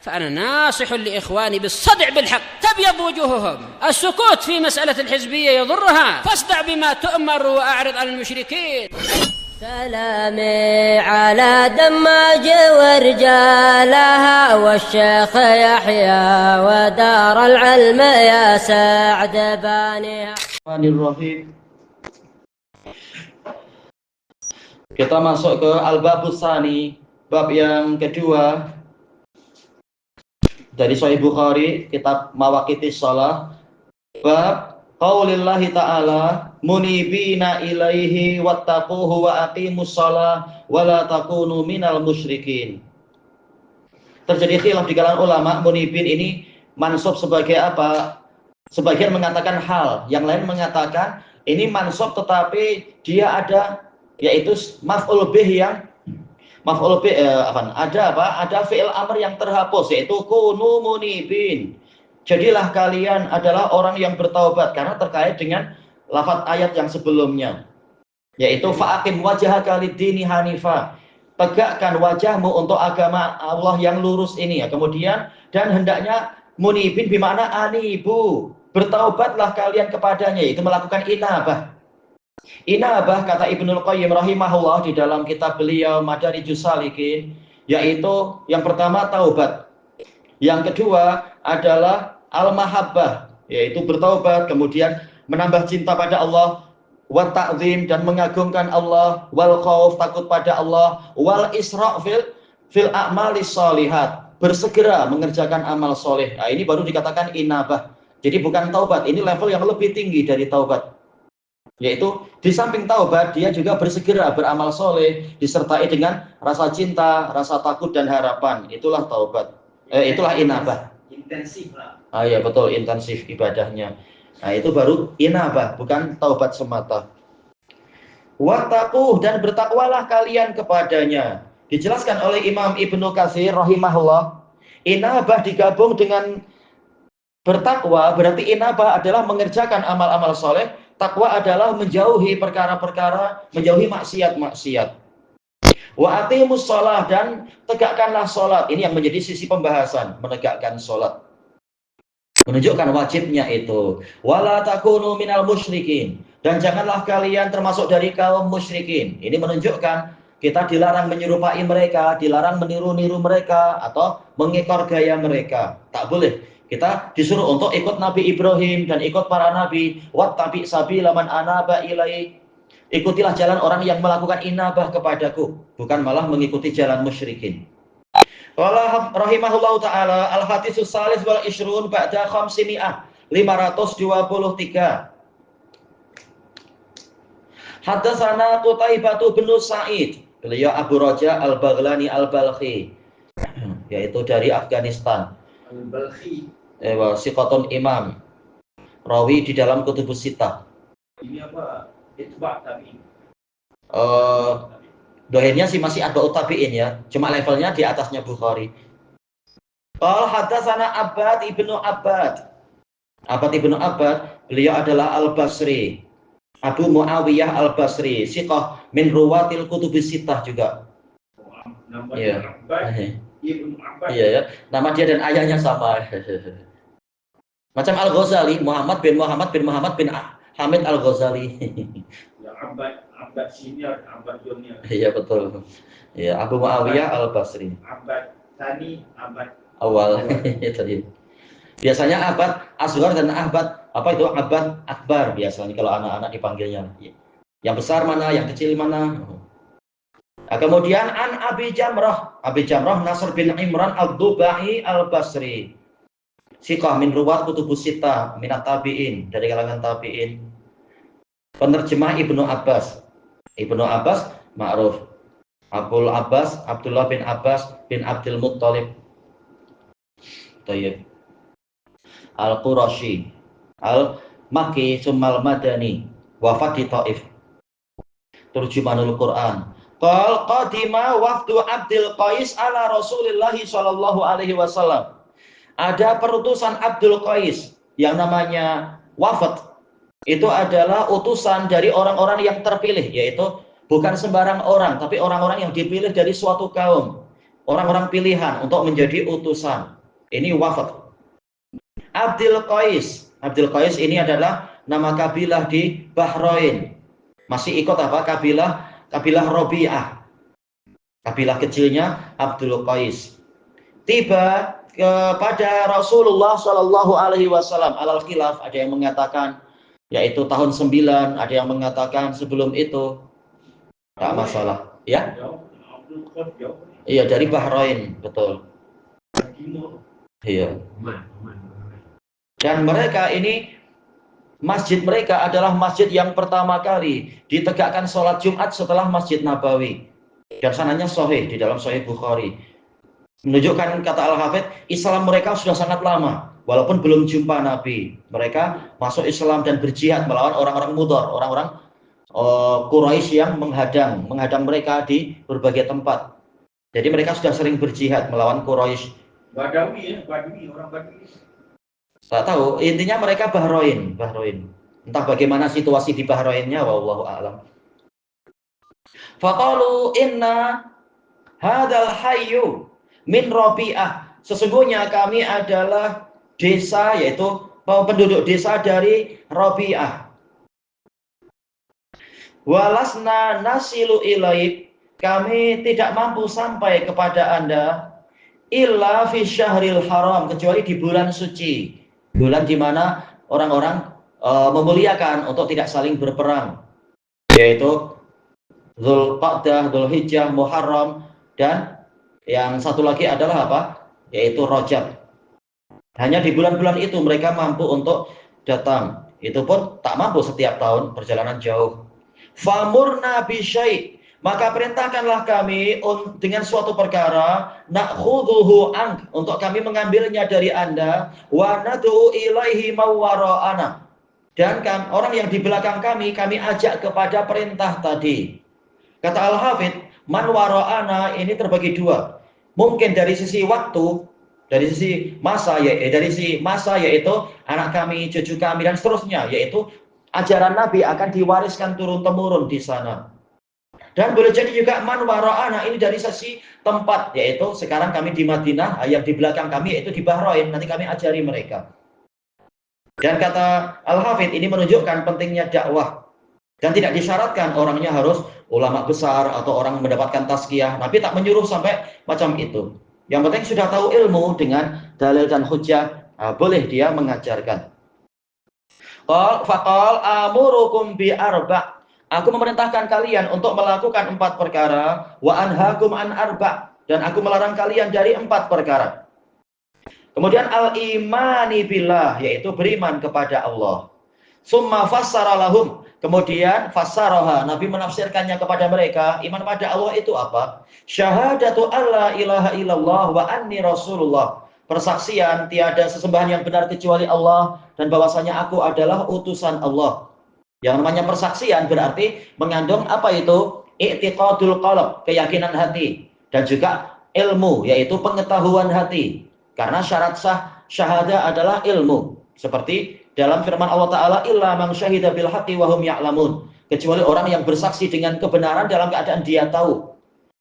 فأنا ناصح لإخواني بالصدع بالحق تبيض وجوههم. السكوت في مسألة الحزبية يضرها، فاصدع بما تؤمر وأعرض عن المشركين. سلامي على دماج ورجالها والشيخ يحيى ودار العلم يا سعد بانيها. Kita masuk ke Al-Babus Tsani, bab yang kedua dari Sahih Bukhari, kitab Mawaqitis Shalah, bab qaulillahi ta'ala munibina ilaihi wattaquhu wa aqimus shalah wa la takunu minal musyrikin. Terjadi khilaf di kalangan ulama, munibin ini mansub sebagai apa? Sebagian mengatakan hal, yang lain mengatakan ini mansub tetapi dia ada, yaitu maf'ul bih yang ada fi'il amr yang terhapus, yaitu kunu munibin. Jadilah kalian adalah orang yang bertaubat, karena terkait dengan lafaz ayat yang sebelumnya, yaitu fa'aqim wajhaka lid-dini hanifa. Tegakkan wajahmu untuk agama Allah yang lurus ini. Kemudian dan hendaknya munibin bermakna anibu. Bertaubatlah kalian kepadanya, yaitu melakukan inabah. Inabah, kata Ibnul Qayyim rahimahullah di dalam kitab beliau Madarijus Salikin, yaitu yang pertama taubat, yang kedua adalah al-mahabbah, yaitu bertaubat, kemudian menambah cinta pada Allah, wa ta'zim, dan mengagungkan Allah, wal khauf, takut pada Allah, wal isra' fil a'malis shalihat, bersegera mengerjakan amal soleh. Nah, ini baru dikatakan inabah. Jadi bukan taubat, ini level yang lebih tinggi dari taubat, yaitu di samping taubat dia juga bersegera beramal soleh disertai dengan rasa cinta, rasa takut dan harapan. Itulah taubat. Itulah inabah. Intensif lah. Ah ya betul, intensif ibadahnya. Nah itu baru inabah, bukan taubat semata. Wattaquh, dan bertakwalah kalian kepadanya. Dijelaskan oleh Imam Ibnu Katsir rahimahullah, inabah digabung dengan bertakwa, berarti inabah adalah mengerjakan amal-amal soleh. Takwa adalah menjauhi perkara-perkara, menjauhi maksiat-maksiat. Wa aqimus shalah, dan tegakkanlah salat. Ini yang menjadi sisi pembahasan, menegakkan salat. Menunjukkan wajibnya itu. Wala takunu minal musyrikin, dan janganlah kalian termasuk dari kaum musyrikin. Ini menunjukkan kita dilarang menyerupai mereka, dilarang meniru-niru mereka atau mengekor gaya mereka. Tak boleh. Kita disuruh untuk ikut Nabi Ibrahim dan ikut para nabi. Wattabi sabila man anaba ilai. Ikutilah jalan orang yang melakukan inabah kepadaku, bukan malah mengikuti jalan musyrikin. Qala rahimahullahu taala al-haditsus salis wal ishrun ba'da khamsimi'ah, 523. Hadatsana Qutaibah bin Sa'id, beliau Abu Raja al-Baghlani al-Balkhi, yaitu dari Afghanistan. Al-Balkhi. Siqatun imam, rawi di dalam kutubus sittah. Ini apa? Itba' tabi'in. Dohirnya sih masih ada tabi'in ya, cuma levelnya di atasnya Bukhari. Qala hadatsana Abbad ibnu Abbad. Abbad ibnu Abbad, beliau adalah Al-Basri, Abu Muawiyah Al-Basri, siqah min ruwatil kutubus sittah juga. Namanya Abbad ibnu Abbad. Iya ya, nama dia dan ayahnya sama. Macam Al-Ghazali, Muhammad bin Hamid Al-Ghazali. Ya, Abbad senior, Abbad junior. Iya betul. Ya, Abu Muawiyah Al-Basri. Abbad Tsani, Abbad awal. Itu. Biasanya Abbad Asghar dan Abbad Abbad Akbar biasanya kalau anak-anak dipanggilnya. Yang besar mana, yang kecil mana. Nah, kemudian an Abi Jamrah Nasr bin Imran Ad-Dubai Al-Basri. Siqah min ruwat kutubus sittah minat tabi'in, dari kalangan tabi'in. Penerjemah Ibnu Abbas. Ibnu Abbas ma'ruf. Abul Abbas Abdullah bin Abbas bin Abdul Muttalib. Tayyib. Al-Qurashi, Al-Makki summal Madani, wafat di Taif. Turjumanul Quran. Qal qadima wafdu Abdul Qais ala Rasulillah sallallahu alaihi wasallam. Ada perutusan Abdul Qais yang namanya wafat. Itu adalah utusan dari orang-orang yang terpilih, yaitu bukan sembarang orang, tapi orang-orang yang dipilih dari suatu kaum. Orang-orang pilihan untuk menjadi utusan. Ini wafat. Abdul Qais. Abdul Qais ini adalah nama kabilah di Bahrain. Masih ikut apa? Kabilah Robi'ah. Kabilah kecilnya Abdul Qais. Tiba kepada Rasulullah Shallallahu Alaihi Wasallam alal khilaf, ada yang mengatakan yaitu tahun 9, ada yang mengatakan sebelum itu. Tak masalah, ya? Iya, dari Bahrain, betul. Iya. Dan mereka ini, masjid mereka adalah masjid yang pertama kali ditegakkan sholat Jumat setelah Masjid Nabawi. Dan sanadnya sahih di dalam Sahih Bukhari. Menunjukkan, kata Al-Hafidz, Islam mereka sudah sangat lama. Walaupun belum jumpa Nabi. Mereka masuk Islam dan berjihad melawan orang-orang Mudhar, orang-orang Quraisy yang menghadang mereka di berbagai tempat. Jadi mereka sudah sering berjihad melawan Quraisy. Badawi ya, orang Badawi. Tak tahu, intinya mereka Bahrain. Entah bagaimana situasi di Bahrainnya, wallahu a'lam. Faqalu inna hadzal hayyu min Rabi'ah. Sesungguhnya kami adalah desa, yaitu penduduk desa dari Rabi'ah. Walasna nasilu ilaik. Kami tidak mampu sampai kepada Anda illa fi syahril haram, kecuali di bulan suci. Bulan di mana orang-orang memuliakan untuk tidak saling berperang, yaitu Dzulqa'dah, Dzulhijjah, Muharram, dan yang satu lagi adalah apa? Yaitu Rajab. Hanya di bulan-bulan itu mereka mampu untuk datang. Itu pun tak mampu setiap tahun, perjalanan jauh. Famurna bisyai', maka perintahkanlah kami dengan suatu perkara, na'khudhuhu ank, untuk kami mengambilnya dari Anda, wa nad'u ilaihi mawara'ana, dan orang yang di belakang kami ajak kepada perintah tadi. Kata Al-Hafidz, man wara'ana ini terbagi dua. Mungkin dari sisi waktu, dari sisi masa, yaitu anak kami, cucu kami, dan seterusnya, yaitu ajaran Nabi akan diwariskan turun-temurun di sana. Dan boleh jadi juga man wara'ana ini dari sisi tempat, yaitu sekarang kami di Madinah, yang di belakang kami yaitu di Bahrain, nanti kami ajari mereka. Dan kata Al-Hafidz, ini menunjukkan pentingnya dakwah. Dan tidak disyaratkan orangnya harus ulama besar atau orang mendapatkan tazkiyah. Nabi tak menyuruh sampai macam itu. Yang penting sudah tahu ilmu dengan dalil dan hujjah, boleh dia mengajarkan. Faqal amurukum bi arba'. Aku memerintahkan kalian untuk melakukan 4 perkara, wa anhakum an arba', dan aku melarang kalian dari 4 perkara. Kemudian al-imani billah, yaitu beriman kepada Allah. Summa fassara lahum, kemudian fassaraha, Nabi menafsirkannya kepada mereka. Iman pada Allah itu apa? Syahadatu alla ilaha illallah wa anni rasulullah. Persaksian tiada sesembahan yang benar kecuali Allah, dan bahwasanya aku adalah utusan Allah. Yang namanya persaksian berarti mengandung apa itu? I'tiqadul qalb, keyakinan hati, dan juga ilmu, yaitu pengetahuan hati. Karena syarat sah syahada adalah ilmu. Seperti dalam firman Allah Ta'ala, illa man syahida bil haqqi wa hum ya'lamun, kecuali orang yang bersaksi dengan kebenaran dalam keadaan dia tahu.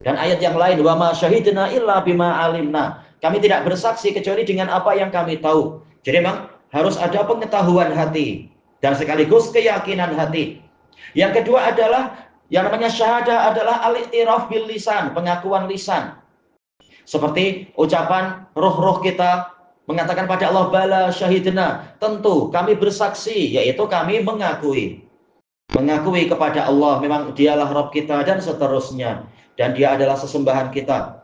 Dan ayat yang lain, wa ma syahidna illa bima alimna, kami tidak bersaksi kecuali dengan apa yang kami tahu. Jadi memang harus ada pengetahuan hati dan sekaligus keyakinan hati. Yang kedua adalah yang namanya syahada adalah al-i'tiraf bil lisan, pengakuan lisan. Seperti ucapan ruh-ruh kita mengatakan pada Allah, bala syahidna, tentu kami bersaksi, yaitu kami mengakui kepada Allah memang dialah Rabb kita dan seterusnya, dan dia adalah sesembahan kita.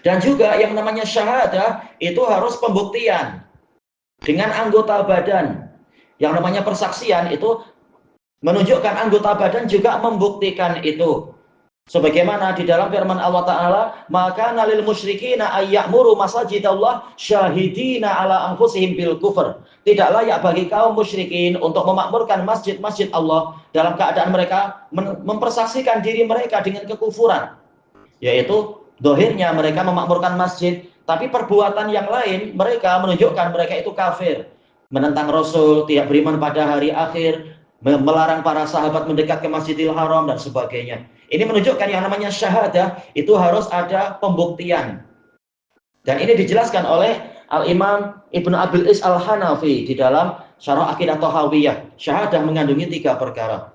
Dan juga yang namanya syahadah itu harus pembuktian dengan anggota badan. Yang namanya persaksian itu menunjukkan anggota badan juga membuktikan itu. Sebagaimana di dalam firman Allah Ta'ala, maka nalil musyrikina ayya'muru masajidallah syahidina ala anfusihim bil kufr. Tidak layak bagi kaum musyrikin untuk memakmurkan masjid-masjid Allah dalam keadaan mereka mempersaksikan diri mereka dengan kekufuran. Yaitu dohirnya mereka memakmurkan masjid, tapi perbuatan yang lain mereka menunjukkan mereka itu kafir, menentang Rasul, tidak beriman pada hari akhir, melarang para sahabat mendekat ke Masjidil Haram dan sebagainya. Ini menunjukkan yang namanya syahadah itu harus ada pembuktian. Dan ini dijelaskan oleh Al-Imam Ibnu Abil Is Al-Hanafi di dalam Syarah Aqidah Thahawiyah, syahadah mengandungi 3 perkara.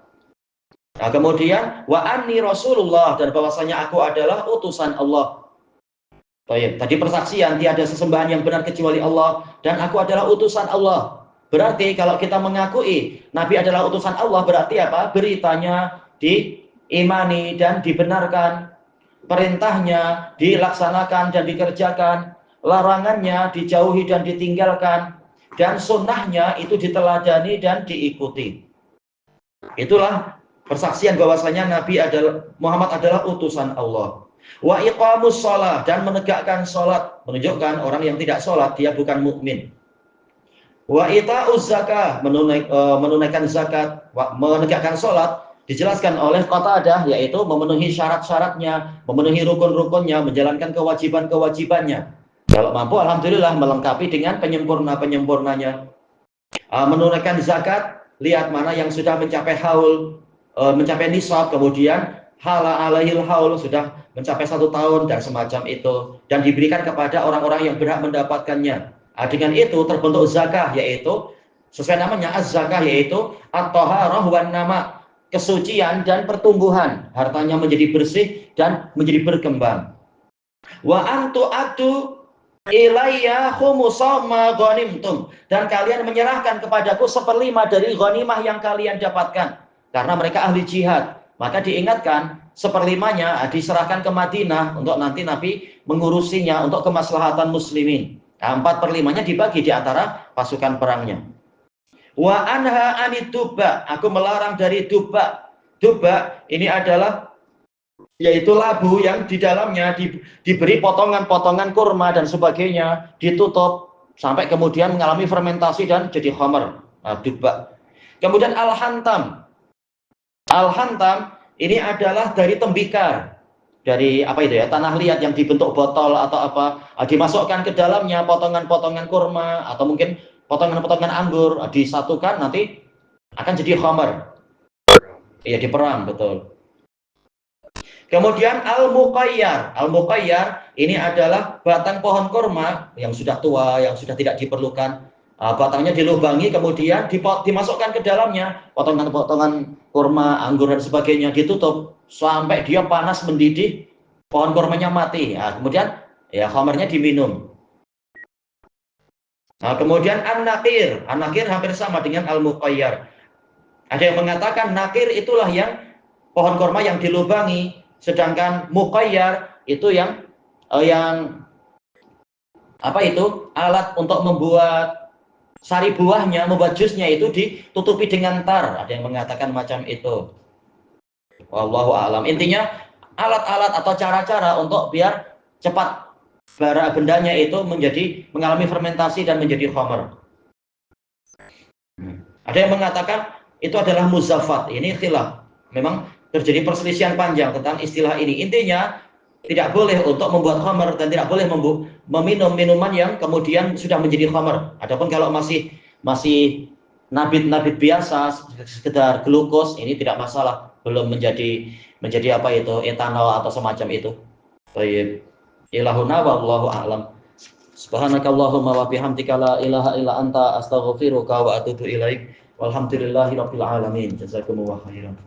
Nah, kemudian wa anni Rasulullah, dan bahwasanya aku adalah utusan Allah. Baik, tadi persaksian tiada sesembahan yang benar kecuali Allah dan aku adalah utusan Allah. Berarti kalau kita mengakui Nabi adalah utusan Allah, berarti apa? Beritanya diimani dan dibenarkan, perintahnya dilaksanakan dan dikerjakan, larangannya dijauhi dan ditinggalkan, dan sunnahnya itu diteladani dan diikuti. Itulah persaksian bahwasanya Muhammad adalah utusan Allah. Wa iqamus shalah, dan menegakkan salat, menunjukkan orang yang tidak salat dia bukan mukmin. Wa ita'uz zakah, menunaikan zakat, menegakkan salat dijelaskan oleh Qatadah, yaitu memenuhi syarat-syaratnya, memenuhi rukun-rukunnya, menjalankan kewajiban-kewajibannya. Kalau mampu, alhamdulillah, melengkapi dengan penyempurnanya. Menunaikan zakat, lihat mana yang sudah mencapai haul, mencapai nisab, kemudian hala alaihil haul, sudah mencapai 1 tahun dan semacam itu, dan diberikan kepada orang-orang yang berhak mendapatkannya. Dengan itu terbentuk zakah, yaitu sesuai namanya az-zakah, yaitu at-thaharah wan nama, kesucian dan pertumbuhan, hartanya menjadi bersih dan menjadi berkembang. Wa antu atu ilayya khumusa ma ghanimtum, dan kalian menyerahkan kepadaku 1/5 dari ghanimah yang kalian dapatkan, karena mereka ahli jihad. Maka diingatkan 1/5-nya diserahkan ke Madinah untuk nanti Nabi mengurusinya untuk kemaslahatan muslimin. Nah, 4/5-nya dibagi di antara pasukan perangnya. Wa anha anid duba, aku melarang dari duba. Duba ini adalah yaitu labu yang di dalamnya diberi potongan-potongan kurma dan sebagainya, ditutup sampai kemudian mengalami fermentasi dan jadi khamar. Nah, duba. Kemudian al-hantam. Al-hantam ini adalah dari tembikar, dari apa itu ya, tanah liat yang dibentuk botol atau apa, dimasukkan ke dalamnya potongan-potongan kurma atau mungkin potongan-potongan anggur, disatukan nanti akan jadi khamar. Iya, diperam, betul. Kemudian al-muqayyar. Al-muqayyar ini adalah batang pohon kurma yang sudah tua, yang sudah tidak diperlukan. Batangnya dilubangi, kemudian dimasukkan ke dalamnya potongan-potongan kurma, anggur dan sebagainya, ditutup sampai dia panas mendidih, pohon kurmanya mati. Nah, kemudian ya khamarnya diminum. Nah, kemudian an-naqir. An-naqir hampir sama dengan al-muqayyar. Ada yang mengatakan nakir itulah yang pohon kurma yang dilubangi, sedangkan muqayyar itu yang apa itu? Alat untuk membuat sari buahnya, membuat jusnya itu ditutupi dengan tar. Ada yang mengatakan macam itu. Wallahu a'lam. Intinya alat-alat atau cara-cara untuk biar cepat bara bendanya itu mengalami fermentasi dan menjadi khamar. Ada yang mengatakan itu adalah muzaffat. Ini khilaf. Memang terjadi perselisihan panjang tentang istilah ini. Intinya tidak boleh untuk membuat khamar dan tidak boleh meminum minuman yang kemudian sudah menjadi khamar. Adapun kalau masih nabit-nabit biasa, sekedar glukos, ini tidak masalah, belum menjadi apa itu, etanol atau semacam itu. Baik. Ilahuna wallahu a'lam. Subhanakallahumma wa bihamdika la ilaha illa anta astaghfiruka wa atubu ilaik. Walhamdulillahirabbil alamin. Jazakumullahu khairan.